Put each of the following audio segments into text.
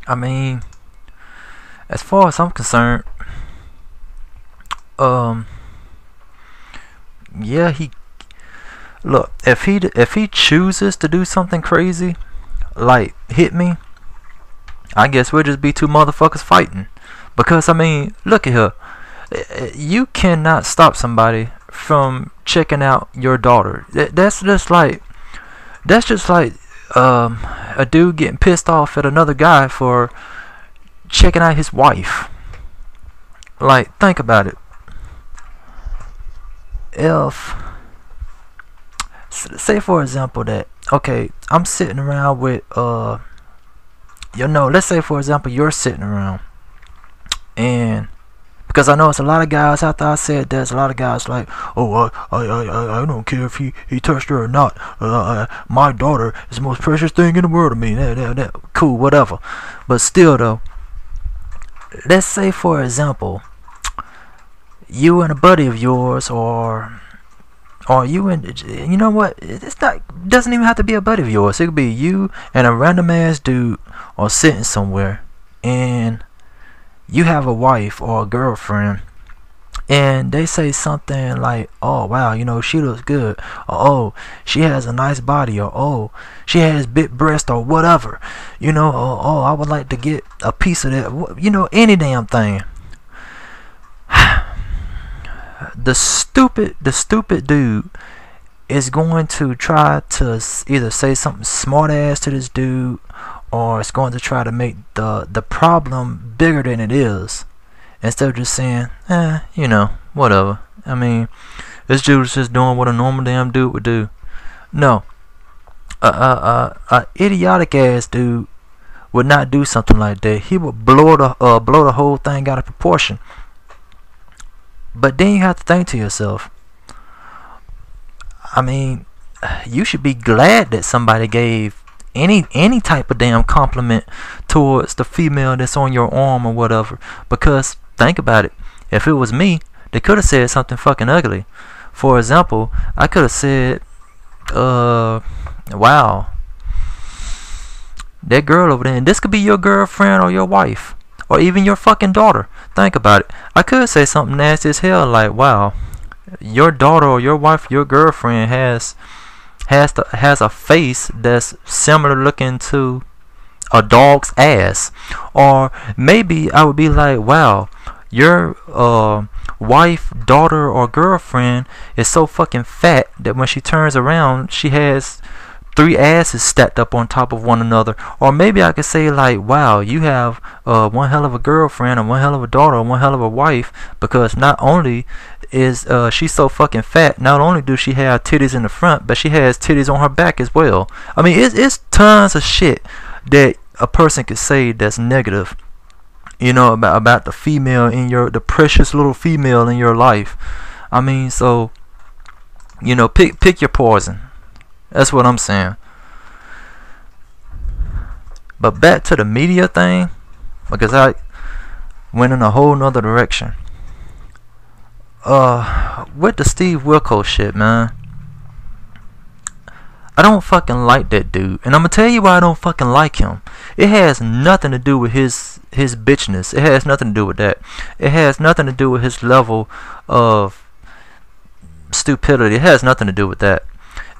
I mean, as far as I'm concerned, um, yeah, he look if he chooses to do something crazy, like hit me, I guess we'll just be two motherfuckers fighting. Because I mean, look at her. You cannot stop somebody from checking out your daughter. That's just like a dude getting pissed off at another guy for checking out his wife. Like, think about it. If, say for example that, okay, I'm sitting around with let's say for example you're sitting around, and because I know it's a lot of guys after I said there's a lot of guys like, oh, I don't care if he touched her or not. My daughter is the most precious thing in the world to me. Cool, whatever. But still though, let's say for example, you and a buddy of yours, or you and, you know what? It's not, doesn't even have to be a buddy of yours. It could be you and a random ass dude, or sitting somewhere, and you have a wife or a girlfriend, and they say something like, oh wow, she looks good, or oh, she has a nice body, or oh, she has big breasts, or whatever, or oh, I would like to get a piece of that, any damn thing. The stupid dude is going to try to either say something smart ass to this dude, or it's going to try to make the problem bigger than it is, instead of just saying, whatever. I mean, this dude is just doing what a normal damn dude would do. No, a idiotic ass dude would not do something like that. He would blow the whole thing out of proportion. But then you have to think to yourself, I mean, you should be glad that somebody gave any type of damn compliment towards the female that's on your arm or whatever. Because think about it, if it was me, they could have said something fucking ugly. For example, I could have said, wow, that girl over there, and this could be your girlfriend or your wife, or even your fucking daughter. Think about it. I could say something nasty as hell, like, wow, your daughter or your wife, your girlfriend has a face that's similar looking to a dog's ass. Or maybe I would be like, wow, your wife, daughter, or girlfriend is so fucking fat that when she turns around, she has 3 asses stacked up on top of one another. Or maybe I could say like, wow, you have one hell of a girlfriend, and one hell of a daughter, and one hell of a wife, because not only is she so fucking fat, not only do she have titties in the front, but she has titties on her back as well. I mean, it's tons of shit that a person could say that's negative, about the female in the precious little female in your life. I mean, so pick your poison. That's what I'm saying. But back to the media thing, because I went in a whole nother direction. With the Steve Wilkos shit, man, I don't fucking like that dude, and I'm gonna tell you why I don't fucking like him. It has nothing to do with his bitchness. It has nothing to do with that. It has nothing to do with his level of stupidity. It has nothing to do with that.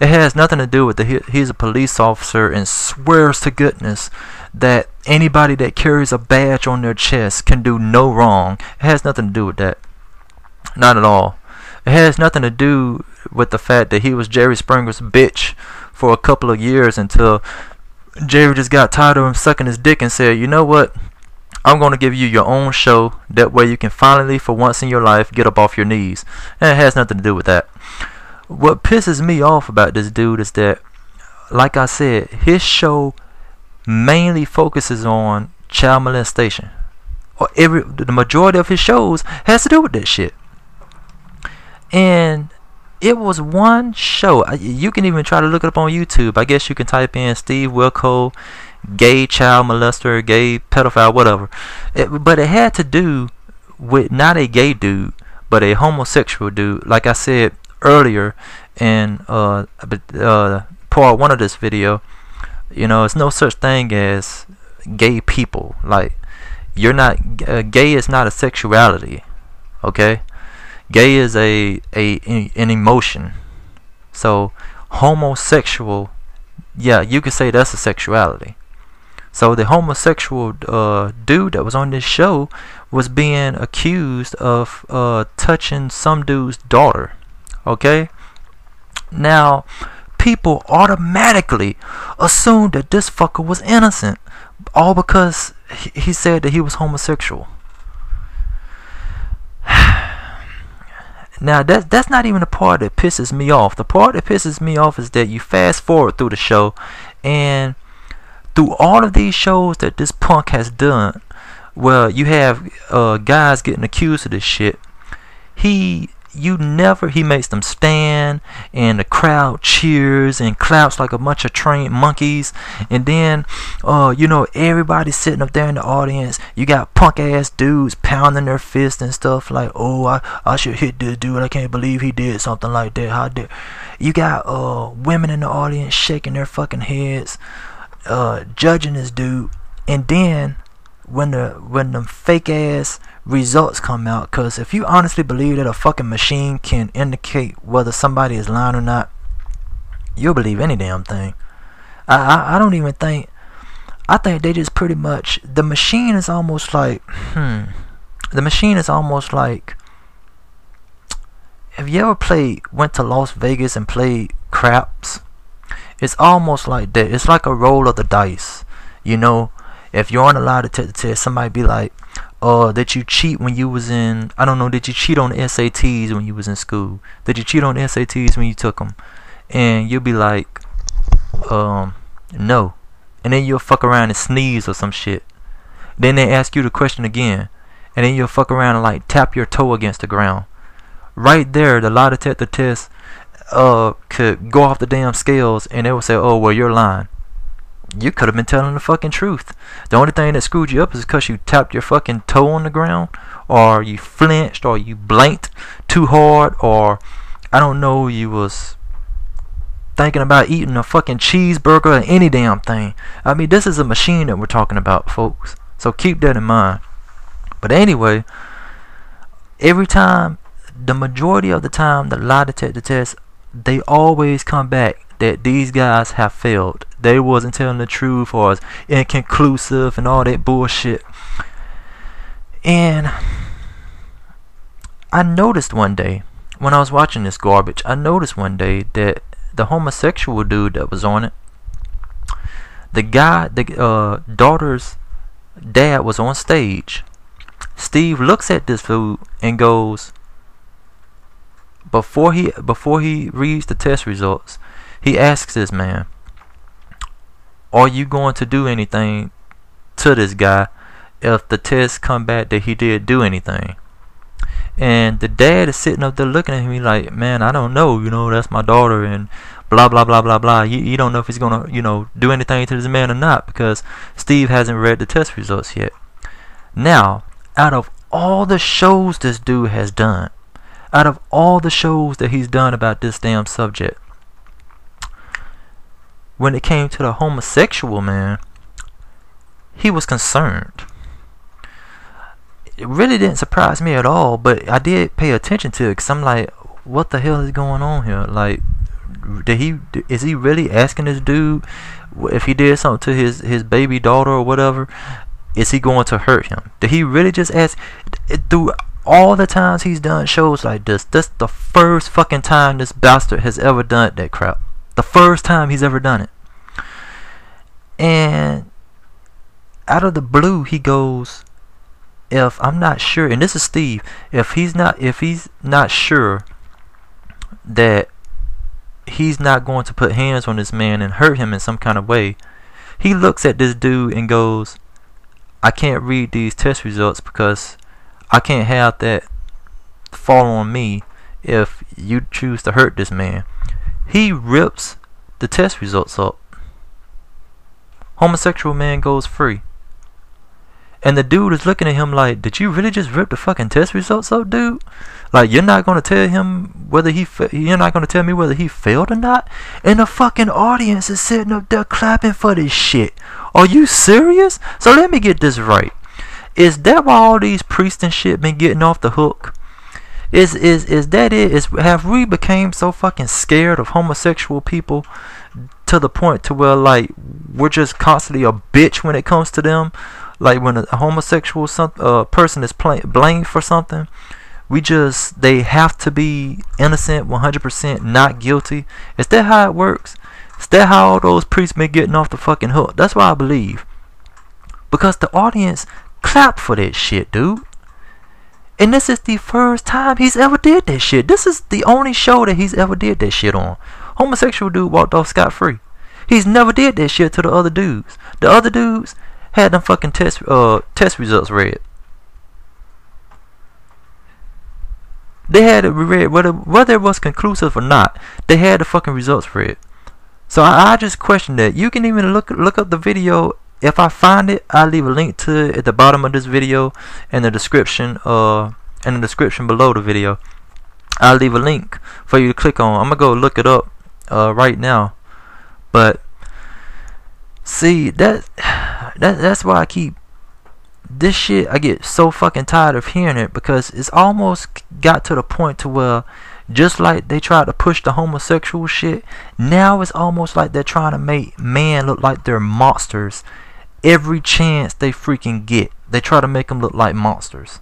It has nothing to do with he's a police officer and swears to goodness that anybody that carries a badge on their chest can do no wrong. It has nothing to do with that. Not at all. It has nothing to do with the fact that he was Jerry Springer's bitch for a couple of years, until Jerry just got tired of him sucking his dick and said, you know what, I'm going to give you your own show. That way you can finally, for once in your life, get up off your knees. And it has nothing to do with that. What pisses me off about this dude is that, like I said, his show mainly focuses on child molestation. Or the majority of his shows has to do with that shit. And it was one show. You can even try to look it up on YouTube. I guess you can type in Steve Wilkos, gay child molester, gay pedophile, whatever. But it had to do with not a gay dude, but a homosexual dude. Like I said earlier in part 1 of this video, it's no such thing as gay people. Like, you're not gay is not a sexuality, okay? Gay is an emotion. So homosexual, yeah, you could say that's a sexuality. So the homosexual dude that was on this show was being accused of touching some dude's daughter, okay? Now, people automatically assumed that this fucker was innocent, all because he said that he was homosexual. Now, that's not even the part that pisses me off. The part that pisses me off is that you fast forward through the show, and through all of these shows that this punk has done, well, you have guys getting accused of this shit. He makes them stand, and the crowd cheers and claps like a bunch of trained monkeys, and then everybody's sitting up there in the audience. You got punk ass dudes pounding their fists and stuff like, oh, I should hit this dude, I can't believe he did something like that. How dare you? Got women in the audience shaking their fucking heads, judging this dude. And then when the fake ass results come out, because if you honestly believe that a fucking machine can indicate whether somebody is lying or not, you'll believe any damn thing. I don't even think, I think they just pretty much, the machine is almost like have you ever went to Las Vegas and played craps? It's almost like that. It's like a roll of the dice. If you're on a lie detector test, somebody be like, did you cheat when you was in, I don't know, did you cheat on the SATs when you was in school? Did you cheat on the SATs when you took them? And you'll be like, no. And then you'll fuck around and sneeze or some shit. Then they ask you the question again, and then you'll fuck around and like tap your toe against the ground. Right there, the lie detector test could go off the damn scales, and they will say, oh, well, you're lying. You could have been telling the fucking truth. The only thing that screwed you up is because you tapped your fucking toe on the ground, or you flinched, or you blinked too hard, or I don't know, you was thinking about eating a fucking cheeseburger or any damn thing. I mean, this is a machine that we're talking about, folks. So keep that in mind. But anyway, every time, the majority of the time, the lie detector test, they always come back that these guys have failed. They wasn't telling the truth, or it's inconclusive and all that bullshit. And I noticed one day, when I was watching this garbage, I noticed one day that the homosexual dude that was on it, the daughter's dad was on stage. Steve looks at this fool and goes, before he reads the test results, he asks this man, are you going to do anything to this guy if the tests come back that he did do anything? And the dad is sitting up there looking at him, like, man, I don't know, that's my daughter, and blah blah blah blah blah. You don't know if he's gonna do anything to this man or not, because Steve hasn't read the test results yet. Now, out of all the shows this dude has done, out of all the shows that he's done about this damn subject, when it came to the homosexual man, he was concerned. It really didn't surprise me at all, but I did pay attention to it, because I'm like, what the hell is going on here? Like, is he really asking this dude if he did something to his baby daughter or whatever, is he going to hurt him? Did he really just ask? Through all the times he's done shows like this the first fucking time this bastard has ever done that crap. The first time he's ever done it. And out of the blue, he goes, if I'm not sure, and this is Steve, if he's not sure that he's not going to put hands on this man and hurt him in some kind of way, he looks at this dude and goes, I can't read these test results because I can't have that fall on me if you choose to hurt this man. He rips the test results up. Homosexual man goes free. And the dude is looking at him like, did you really just rip the fucking test results up, dude? Like, you're not going to tell him whether you're not going to tell me whether he failed or not? And the fucking audience is sitting up there clapping for this shit. Are you serious? So let me get this right. Is that why all these priests and shit been getting off the hook? Is that it? Have we became so fucking scared of homosexual people to the point to where like we're just constantly a bitch when it comes to them? Like when a homosexual person is blamed for something, they have to be innocent, 100% not guilty. Is that how it works? Is that how all those priests been getting off the fucking hook? That's why I believe. Because the audience clapped for that shit, dude. And this is the first time he's ever did that shit. This is the only show that he's ever did that shit on. Homosexual dude walked off scot-free. He's never did that shit to the other dudes. The other dudes had them fucking test results read. They had it read, whether it was conclusive or not. They had the fucking results read. So I just question that. You can even look up the video. If I find it, I'll leave a link to it at the bottom of this video and the description below the video. I'll leave a link for you to click on. I'm gonna go look it up right now. But see, that's why I keep this shit. I get so fucking tired of hearing it, because it's almost got to the point to where, just like they tried to push the homosexual shit, now it's almost like they're trying to make man look like they're monsters every chance they freaking get. They try to make them look like monsters.